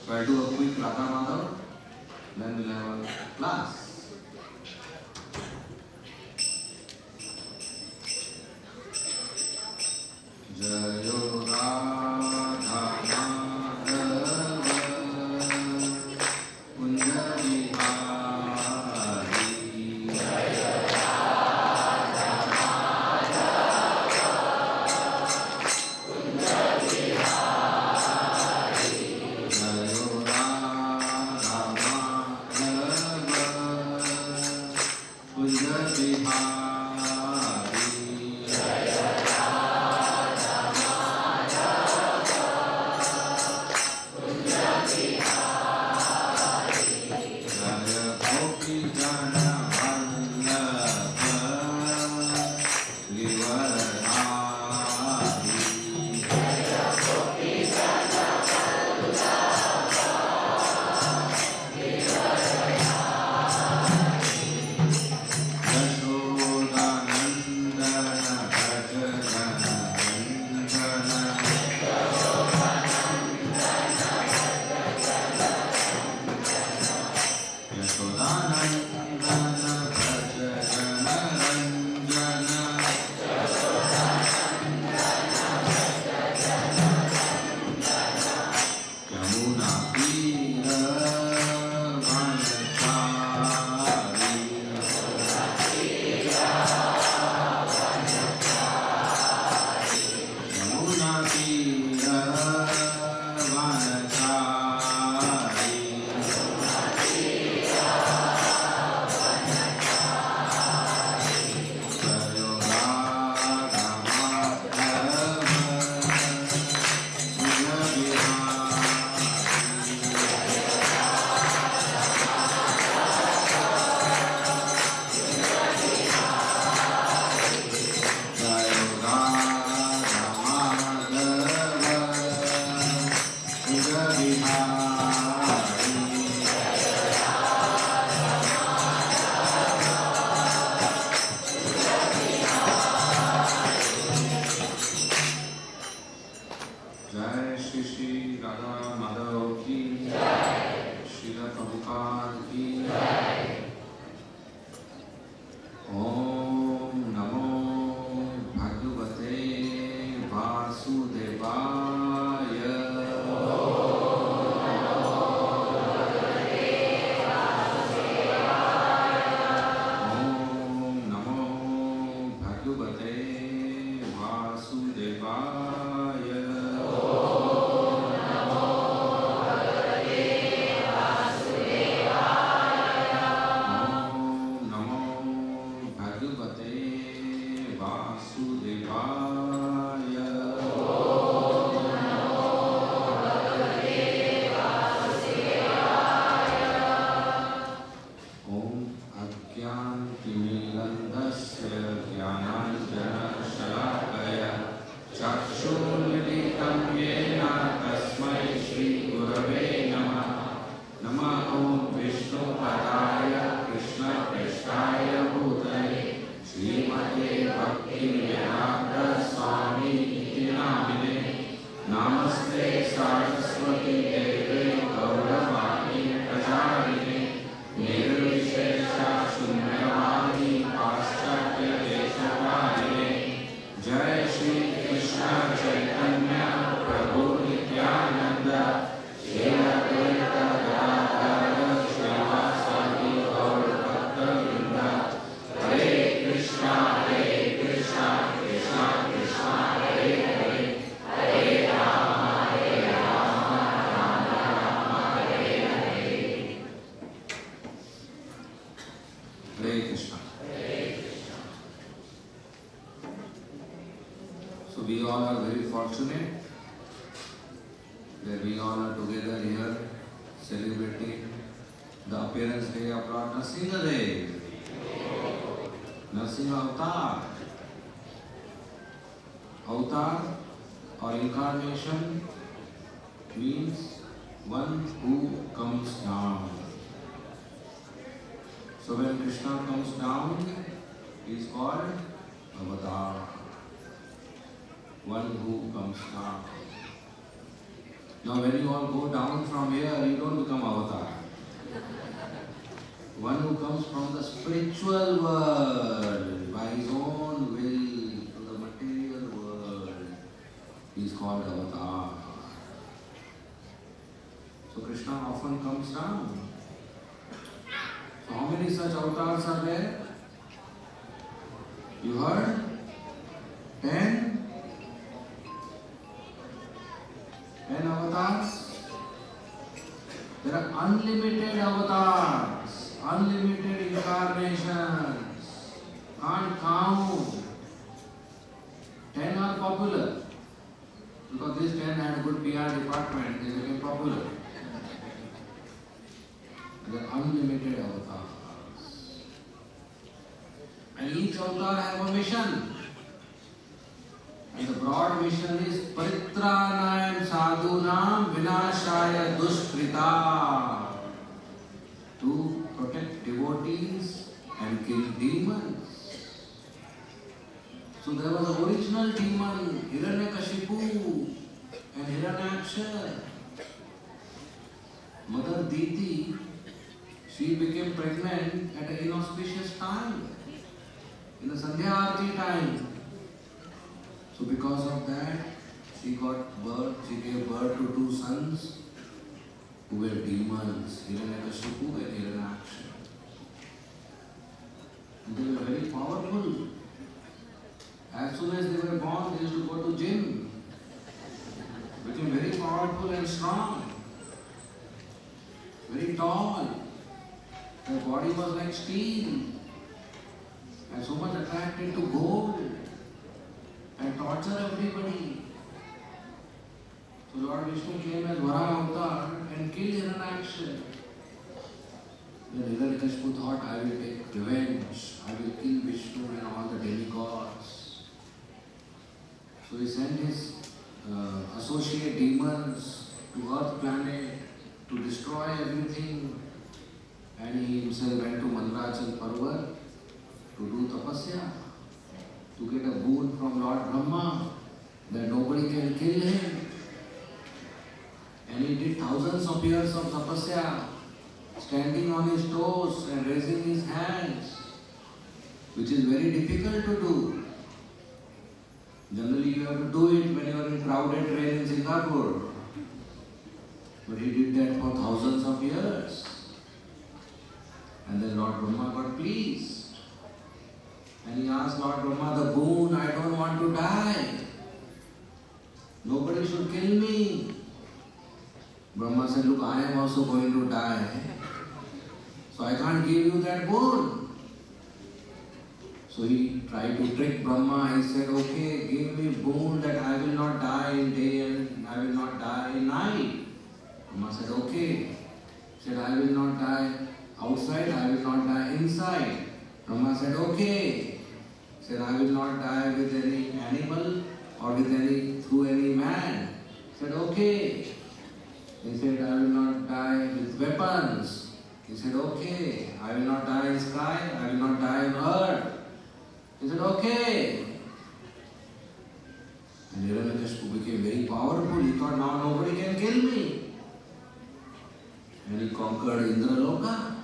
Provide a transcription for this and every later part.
So I do a quick Radha Madhav, then we'll have a class. Jayo Radha Madhav Kunja Bihari. Jayo Radha Madhav Kunja Bihari. Jayo Radha Madhav Kunja Bihari. Now when you all go down from here, you don't become avatar. One who comes from the spiritual world by his own will to the material world is called avatar. So Krishna often comes down. So how many such avatars are there? You heard? 10? 10 avatars? There are unlimited avatars, unlimited incarnations, can't count. 10 are popular because these 10 had a good PR department, they became popular. There are unlimited avatars. And each avatar has a mission. And the broad mission is Paritranayam Sadhunam Vinashaya Dushkrita. To protect devotees and kill demons. So there was an original demon, Hiranyakashipu and Hiranyaksha. Mother Diti, she became pregnant at an inauspicious time, in the Sandhya Aarti time. So because of that, she gave birth to 2 sons who were demons, Hiranyakashipu and Hiranyaksha. And they were very powerful. As soon as they were born, they used to go to gym. Became very powerful and strong. Very tall. Their body was like steel. And so much attracted to gold. And torture everybody. So Lord Vishnu came as Varaha Avatar and killed Hiranyaksha. Then Hiranyakashipu thought, I will take revenge. I will kill Vishnu and all the demigods. So he sent his associate demons to Earth planet to destroy everything. And he himself went to Mandarachala Parvat to do tapasya, to get a boon from Lord Brahma that nobody can kill him. And he did thousands of years of tapasya, standing on his toes and raising his hands, which is very difficult to do. Generally you have to do it when you are in crowded train in Singapore. But he did that for thousands of years. And then Lord Brahma got pleased. And he asked Lord Brahma the boon, I don't want to die. Nobody should kill me. Brahma said, look, I am also going to die. So I can't give you that boon. So he tried to trick Brahma. He said, okay, give me boon that I will not die in day and I will not die in night. Brahma said, okay. He said, I will not die outside, I will not die inside. Brahma said, okay. He said, I will not die with any animal or through any man. He said, okay. He said, I will not die with weapons. He said, okay. I will not die in sky, I will not die on earth. He said, okay. And Hiranyakashipu became very powerful. He thought, now nobody can kill me. And he conquered Indraloka.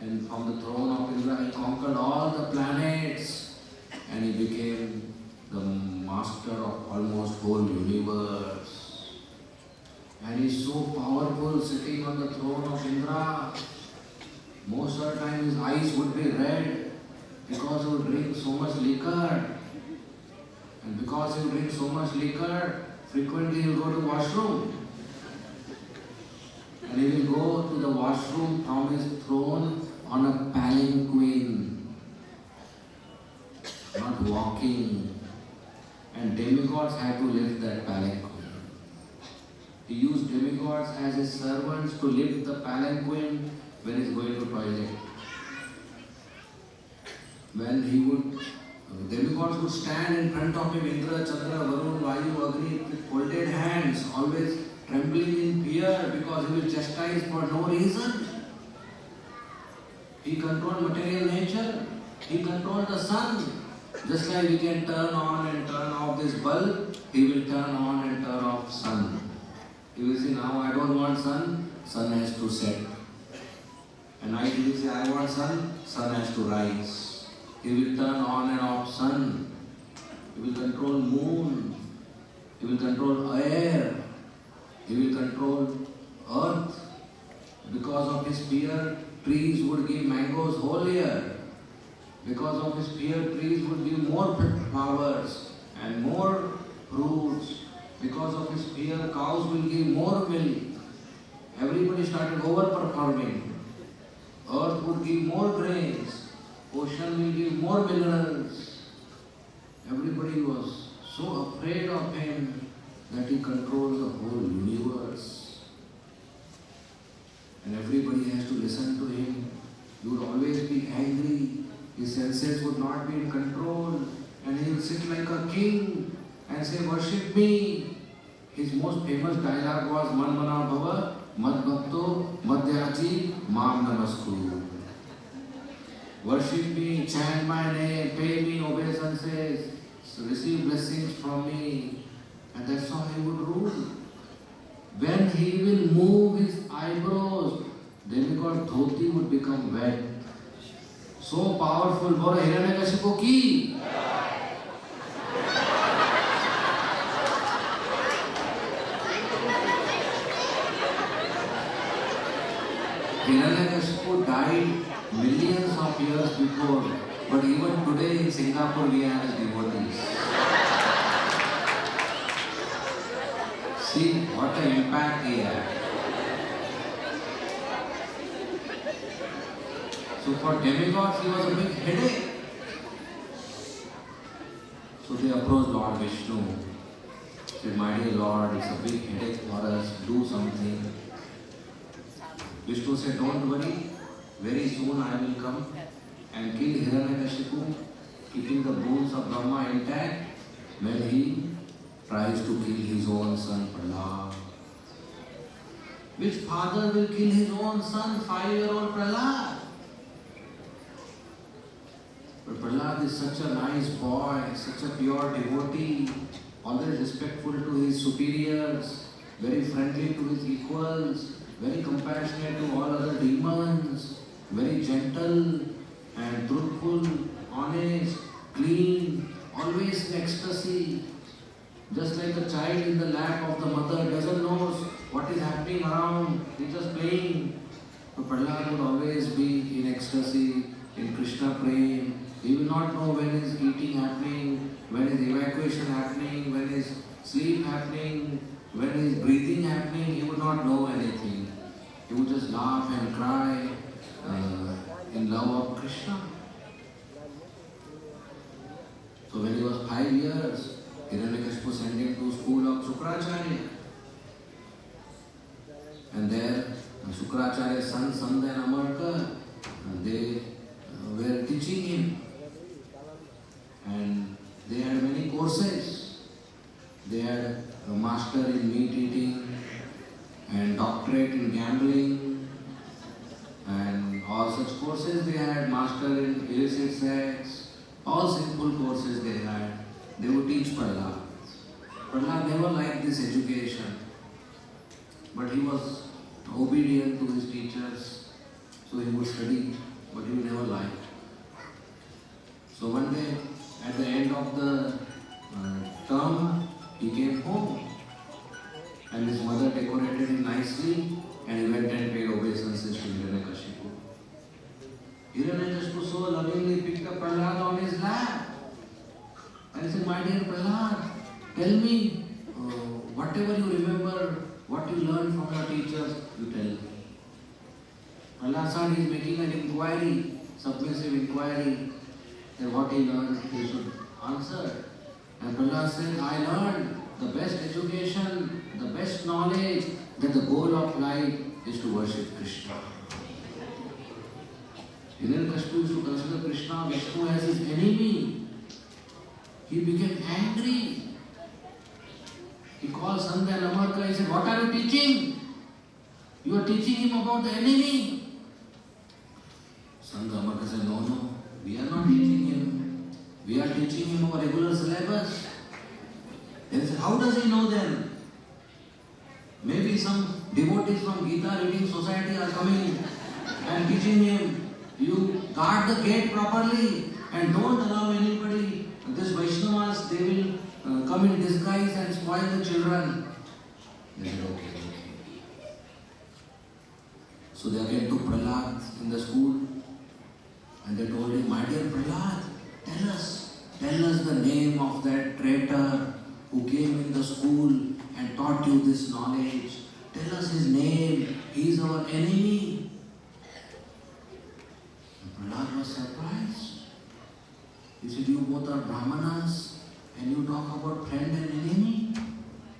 And from the throne of Indra, he conquered all the planets. And he became the master of almost whole universe. And he's so powerful sitting on the throne of Indra. Most of the time his eyes would be red because he would drink so much liquor. And because he would drink so much liquor, frequently he would go to washroom. And he will go to the washroom from his throne on a palanquin, not walking. And demigods had to lift that palanquin. He used demigods as his servants to lift the palanquin when he is going to toilet. When he would, demigods would stand in front of him, Indra, Chandra, Varun, Vayu, Agni, with folded hands, always trembling in fear because he will chastise for no reason. He controlled material nature. He controlled the sun. Just like we can turn on and turn off this bulb, he will turn on and turn off sun. He will say, now I don't want sun, sun has to set. And night he will say, I want sun, sun has to rise. He will turn on and off sun. He will control moon. He will control air. He will control earth. Because of his fear, trees would give mangoes whole year. Because of his fear, trees would give more flowers and more fruits. Because of his fear, cows will give more milk. Everybody started overperforming. Earth would give more grains. Ocean will give more minerals. Everybody was so afraid of him that he controls the whole universe. And everybody has to listen to him. He would always be angry. His senses would not be in control. And he will sit like a king and say, worship me. His most famous dialogue was, Man mana bhava, mad bhakto, madhyaji, mam namaskuru. Worship me, chant my name, pay me obeisances, receive blessings from me. And that's how he would rule. When he will move his eyebrows, demigod dhoti would become wet. So powerful. Bora Hiranyakashipu ki. Hiranyakashipu died millions of years before, but even today in Singapore we have his devotees. See what an impact he had. So for demigods he was a big headache. So they approached Lord Vishnu. Said, my dear Lord, it's a big headache for us, do something. Vishnu said, don't worry, very soon I will come and kill Hiranyakashipu, keeping the bones of Brahma intact when he tries to kill his own son Prahlad. Which father will kill his own son, 5-year-old Prahlad? But Prahlad is such a nice boy, such a pure devotee, always respectful to his superiors, very friendly to his equals, very compassionate to all other demons, very gentle and truthful, honest, clean, always in ecstasy. Just like a child in the lap of the mother doesn't know what is happening around, he's just playing. So Prahlad would always be in ecstasy, in Krishna prem. He will not know when is eating happening, when is evacuation happening, when is sleep happening, when is breathing happening. He would not know anything. He would just laugh and cry in love of Krishna. So when he was 5 years, Hiranyakashipu sent him to school of Shukracharya. And there, Shukracharya's son, Sanda and Amarka, they were teaching him. And they had many courses. They had a master in meat eating and doctorate in gambling and all such courses they had, master in illicit sex, all sinful courses they had. They would teach Prahlad. Prahlad never liked this education, but he was obedient to his teachers, so he would study, but he would never like. So one day, at the end of the term, he came home and his mother decorated him nicely and he went and paid obeisances to Hiranyakashipu. Hiranyakashipu so lovingly picked up Prahlad on his lap and he said, my dear Prahlad, tell me whatever you remember, what you learned from your teachers, you tell me. Prahlad son is making an inquiry, submissive inquiry, that what he learned he should answer. And Prahlad said, I learned the best education, the best knowledge, that the goal of life is to worship Krishna. Hiranyakashipu used to consider Krishna, Vishnu as his enemy. He became angry. He called Sanda and Amarka. He said, what are you teaching? You are teaching him about the enemy. Sanda and Amarka said, no, we are not teaching him. We are teaching him our regular syllabus. They said, how does he know then? Maybe some devotees from Gita Reading Society are coming and teaching him, you guard the gate properly and don't allow anybody, this Vaishnavas, they will come in disguise and spoil the children. They said, okay. So they again took Prahlad in the school and they told him, my dear Prahlad, tell us the name of that traitor who came in the school and taught you this knowledge. Tell us his name. He is our enemy. And Prahlad was surprised. He said, you both are Brahmanas and you talk about friend and enemy?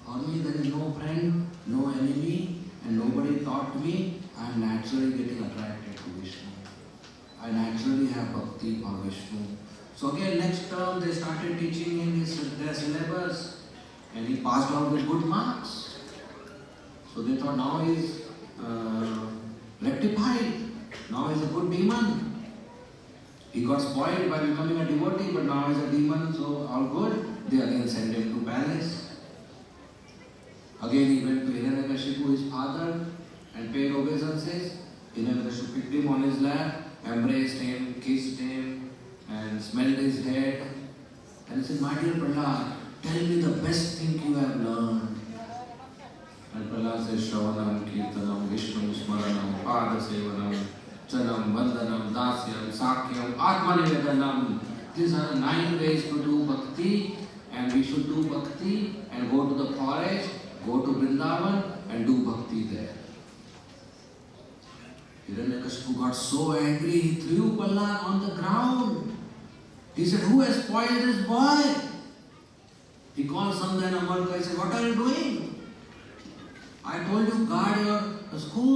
For me there is no friend, no enemy, and nobody taught me. I am naturally getting attracted to Vishnu. I naturally have bhakti for Vishnu. So again, next term they started teaching him their syllabus and he passed out with good marks. So they thought now he is rectified. Now he is a good demon. He got spoiled by becoming a devotee, but now he is a demon, so all good. They again sent him to palace. Again he went to Hiranyakashipu, his father, and paid obeisances. Hiranyakashipu picked him on his lap, embraced him, kissed him, and smelled his head. And he said, my dear Prahlad, tell me the best thing you have learned. And Prahlad says, Shravanam, Kirtanam, Vishnu, Smaranam, Padasevanam, Chanam, Vandanam, Dasyam, Sakyam, Atmanivedanam. These are the 9 ways to do bhakti, and we should do bhakti and go to the forest, go to Vrindavan and do bhakti there. Hiranyakashipu got so angry, he threw Prahlad on the ground. He said, who has spoiled this boy? He called Sandhya and Amalka. He said, what are you doing? I told you guard your school.